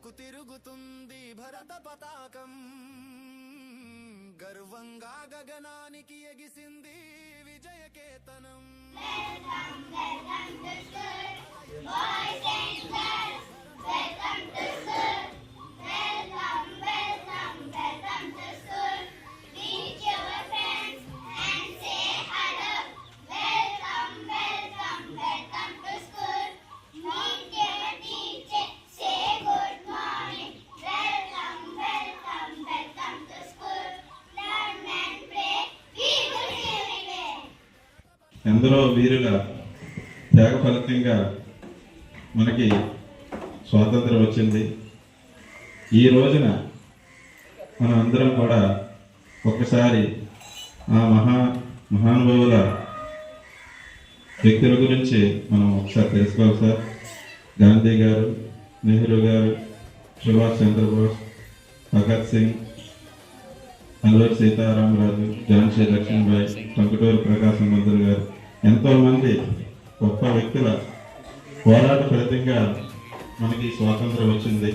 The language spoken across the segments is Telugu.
ఎత్తుకు తిరుగుతుంది భరత పతాకం, గర్వంగా గగనానికి ఎగిసింది విజయకేతనం. ఎందరో వీరుల త్యాగ ఫలితంగా మనకి స్వాతంత్రం వచ్చింది. ఈ రోజున మనం అందరం కూడా ఒక్కసారి ఆ మహానుభావుల వ్యక్తుల గురించి మనం ఒకసారి తెలుసుకోవాలి సార్. గాంధీ గారు, నెహ్రూ గారు, సుభాష్ చంద్రబోస్, భగత్ సింగ్, అల్లూరి సీతారామరాజు, ఝాన్సీ లక్ష్మీబాయి, టంగుటూరి ప్రకాశం పంతులు గారు, ఎంతో మంది గొప్ప వ్యక్తుల పోరాట ఫలితంగా మనకి స్వాతంత్రం వచ్చింది.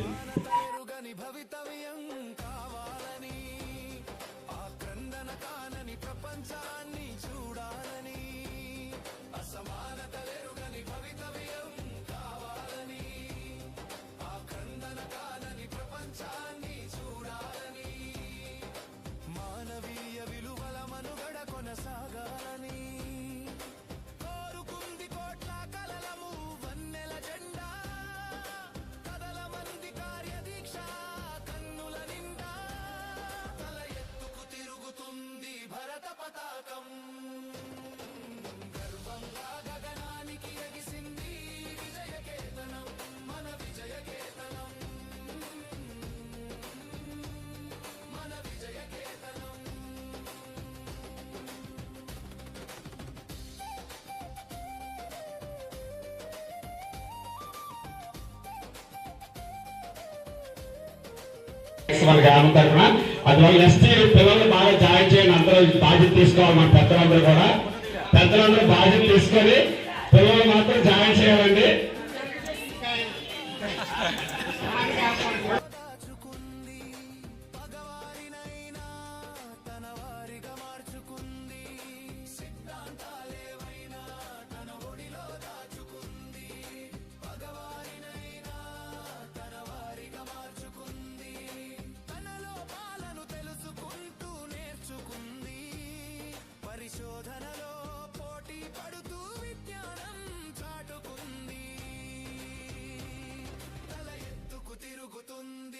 మన గ్రామం తరఫున అందువల్ల నెక్స్ట్ ఇయర్ పిల్లలు బాగా జాయిన్ చేయండి. అందరూ బాధ్యత తీసుకోవాలి. మన పెద్దలందరూ కూడా పెద్దలందరూ బాధ్యత తీసుకొని పిల్లలు మాత్రం జాయిన్ చేయాలండి.